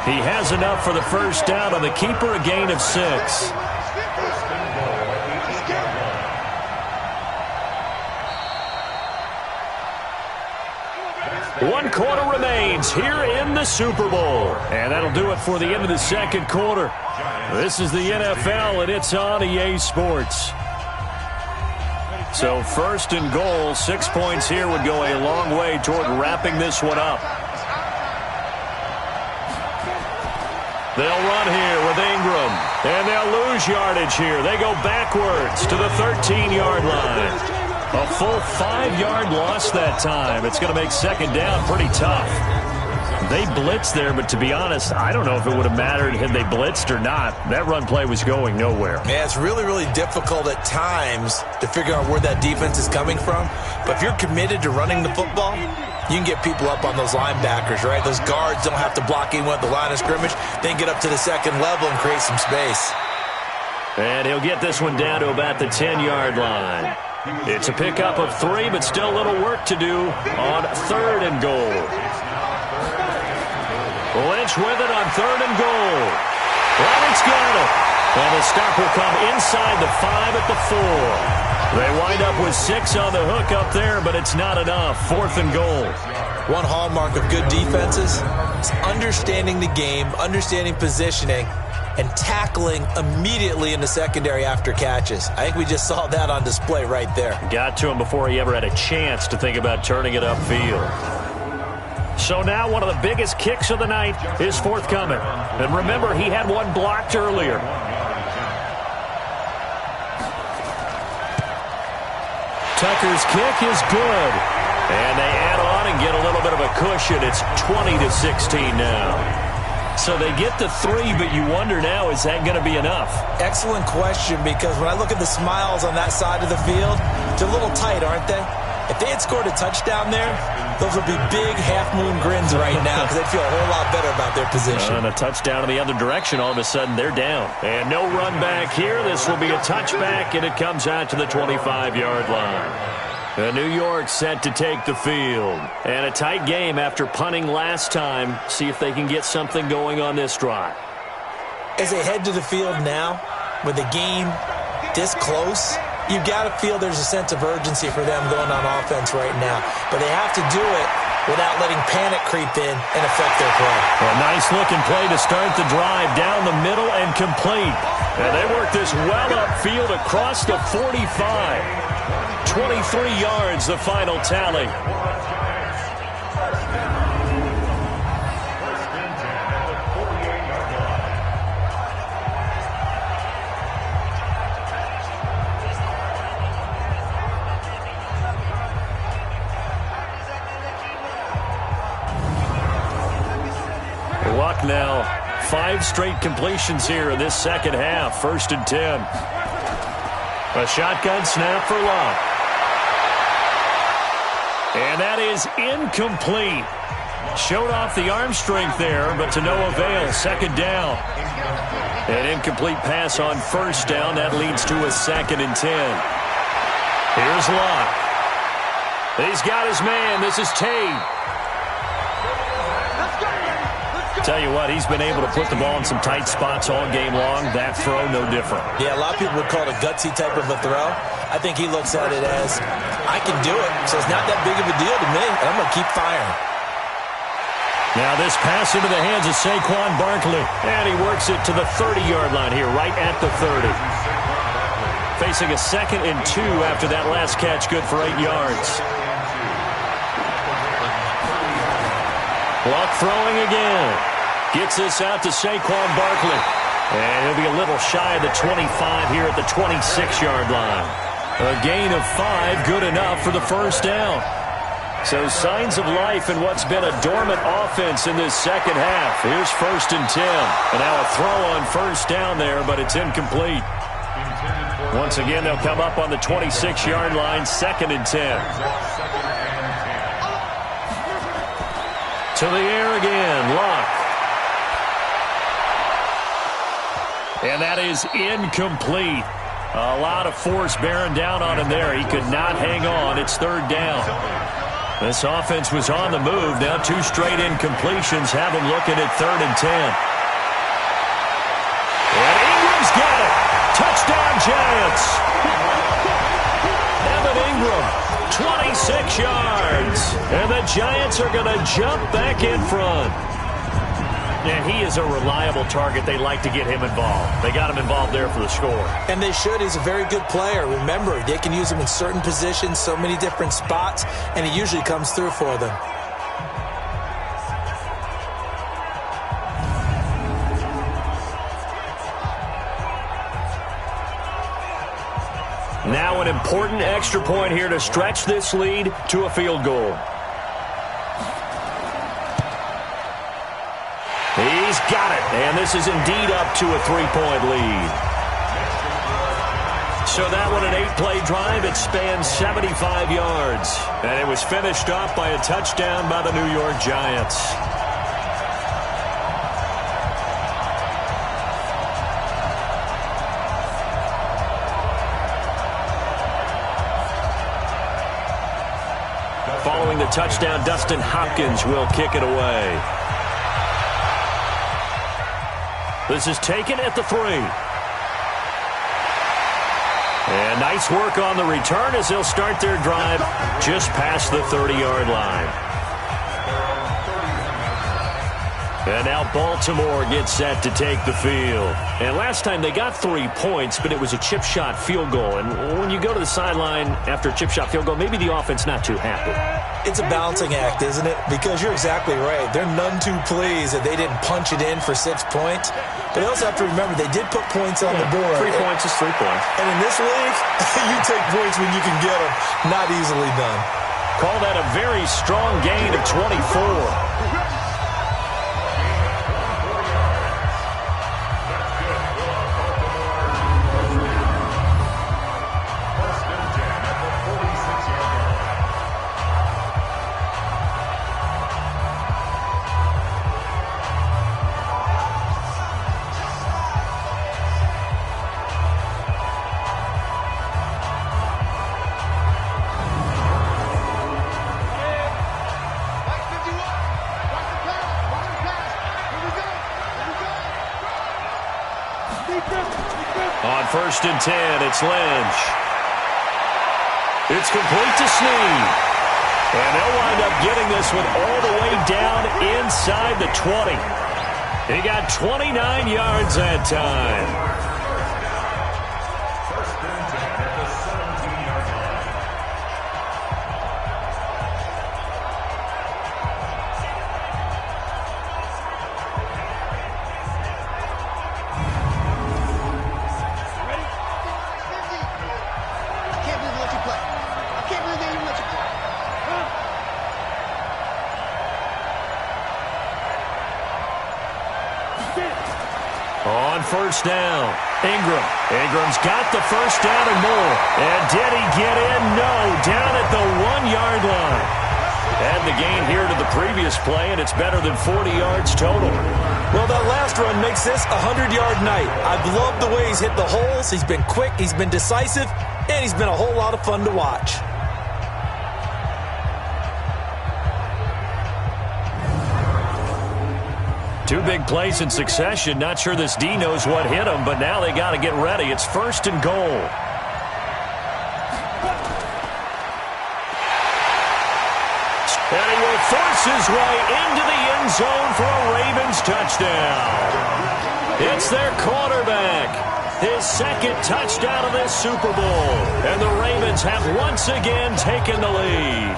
He has enough for the 1st down on the keeper, a gain of 6. One quarter remains here in the Super Bowl. And that'll do it for the end of the 2nd quarter. This is the NFL, and it's on EA Sports. So 1st and goal, 6 points here would go a long way toward wrapping this one up. They'll run here with Ingram. And they'll lose yardage here. They go backwards to the 13-yard line. A full 5-yard loss that time. It's going to make second down pretty tough. They blitzed there, but to be honest, I don't know if it would have mattered had they blitzed or not. That run play was going nowhere. Yeah, it's really, really difficult at times to figure out where that defense is coming from. But if you're committed to running the football, you can get people up on those linebackers, right? Those guards don't have to block anyone at the line of scrimmage. They can get up to the second level and create some space. And he'll get this one down to about the 10-yard line. It's a pickup of 3, but still a little work to do on 3rd and goal. Lynch with it on 3rd and goal. Roberts got it. And the stop will come inside the 5 at the 4. They wind up with 6 on the hook up there, but it's not enough. 4th and goal. One hallmark of good defenses is understanding the game, understanding positioning, and tackling immediately in the secondary after catches. I think we just saw that on display right there. Got to him before he ever had a chance to think about turning it upfield. So now one of the biggest kicks of the night is forthcoming. And remember, he had one blocked earlier. Tucker's kick is good. And they add on and get a little bit of a cushion. It's 20-16 now. So they get to 3, but you wonder now, is that going to be enough? Excellent question, because when I look at the smiles on that side of the field, they're a little tight, aren't they? If they had scored a touchdown there, those would be big half-moon grins right now because they'd feel a whole lot better about their position. And a touchdown in the other direction, all of a sudden they're down. And no run back here. This will be a touchback, and it comes out to the 25-yard line. New York set to take the field. And a tight game after punting last time. See if they can get something going on this drive. As they head to the field now, with the game this close, you've got to feel there's a sense of urgency for them going on offense right now. But they have to do it without letting panic creep in and affect their play. A nice-looking play to start the drive down the middle and complete. And they work this well upfield across the 45. 23 yards, the final tally. Luck now, 5 straight completions here in this second half. 1st and 10. A shotgun snap for Luck. And that is incomplete. Showed off the arm strength there, but to no avail. 2nd down. An incomplete pass on 1st down. That leads to a 2nd and 10. Here's Luck. He's got his man. This is Tate. Tell you what, he's been able to put the ball in some tight spots all game long. That throw, no different. Yeah, a lot of people would call it a gutsy type of a throw. I think he looks at it as, I can do it, so it's not that big of a deal to me, and I'm going to keep firing. Now this pass into the hands of Saquon Barkley, and he works it to the 30-yard line here, right at the 30. Facing a 2nd and 2 after that last catch, good for 8 yards. Luck throwing again. Gets this out to Saquon Barkley. And he'll be a little shy of the 25 here at the 26-yard line. A gain of 5, good enough for the 1st down. So signs of life in what's been a dormant offense in this second half. Here's 1st and 10. And now a throw on 1st down there, but it's incomplete. Once again, they'll come up on the 26-yard line, 2nd and 10. To the air again, Luck. And that is incomplete. A lot of force bearing down on him there. He could not hang on. It's 3rd down. This offense was on the move. Now 2 straight incompletions have him looking at 3rd and 10. And Ingram's got it. Touchdown, Giants. Evan Ingram, 26 yards. And the Giants are going to jump back in front. And he is a reliable target. They like to get him involved. They got him involved there for the score. And they should. He's a very good player. Remember, they can use him in certain positions, so many different spots, and he usually comes through for them. Now an important extra point here to stretch this lead to a field goal. He's got it, and this is indeed up to a 3-point lead. So that one, an 8-play drive. It spans 75 yards, and it was finished off by a touchdown by the New York Giants. Following the touchdown, Dustin Hopkins will kick it away. This is taken at the 3. And nice work on the return as they'll start their drive just past the 30-yard line. And now Baltimore gets set to take the field. And last time they got 3 points, but it was a chip shot field goal. And when you go to the sideline after a chip shot field goal, maybe the offense not too happy. It's a balancing act, isn't it? Because you're exactly right. They're none too pleased that they didn't punch it in for 6 points. But they also have to remember they did put points on the board. 3 points is 3 points. And in this league, you take points when you can get them. Not easily done. Call that a very strong gain of 24. On 1st and 10, it's Lynch. It's complete to Snead. And they'll wind up getting this one all the way down inside the 20. He got 29 yards that time. On 1st down, Ingram's got the 1st down and more. And did he get in? No, down at the 1-yard line. Add the gain here to the previous play, and it's better than 40 yards total. Well, that last run makes this a 100-yard night. I've loved the way he's hit the holes. He's been quick, he's been decisive, and he's been a whole lot of fun to watch. Two big plays in succession. Not sure this D knows what hit him, but now they got to get ready. It's 1st and goal. And he will force his way into the end zone for a Ravens touchdown. It's their quarterback. His 2nd touchdown of this Super Bowl. And the Ravens have once again taken the lead.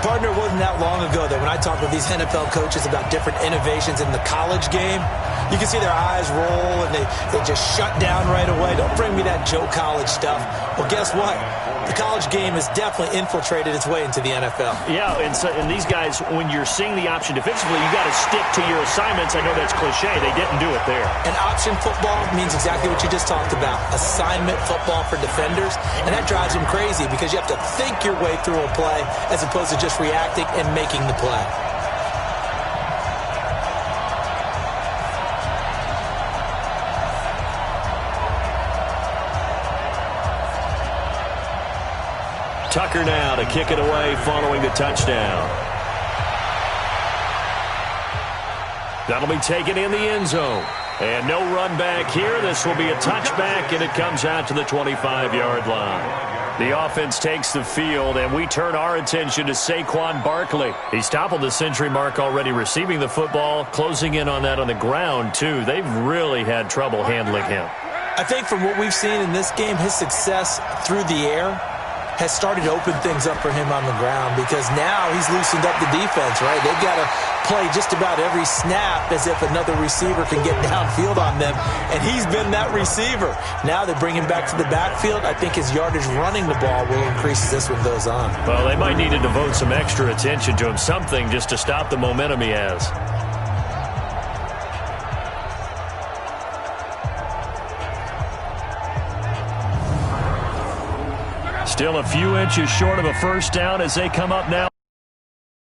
Partner, it wasn't that long ago that when I talk with these NFL coaches about different innovations in the college game, you can see their eyes roll and they just shut down right away. Don't bring me that Joe College stuff. Well, guess what? The college game has definitely infiltrated its way into the NFL. Yeah, and these guys, when you're seeing the option defensively, you got to stick to your assignments. I know that's cliche. They didn't do it there. And option football means exactly what you just talked about. Assignment football for defenders. And that drives them crazy because you have to think your way through a play as opposed to just reacting and making the play. Tucker now to kick it away following the touchdown. That'll be taken in the end zone. And no run back here. This will be a touchback, and it comes out to the 25-yard line. The offense takes the field, and we turn our attention to Saquon Barkley. He's toppled the century mark already receiving the football, closing in on that on the ground, too. They've really had trouble handling him. I think from what we've seen in this game, his success through the air has started to open things up for him on the ground because now he's loosened up the defense, right? They've got to play just about every snap as if another receiver can get downfield on them, and he's been that receiver. Now they bring him back to the backfield. I think his yardage running the ball will increase as this one goes on. Well, they might need to devote some extra attention to him, something just to stop the momentum he has. Still a few inches short of a first down as they come up now.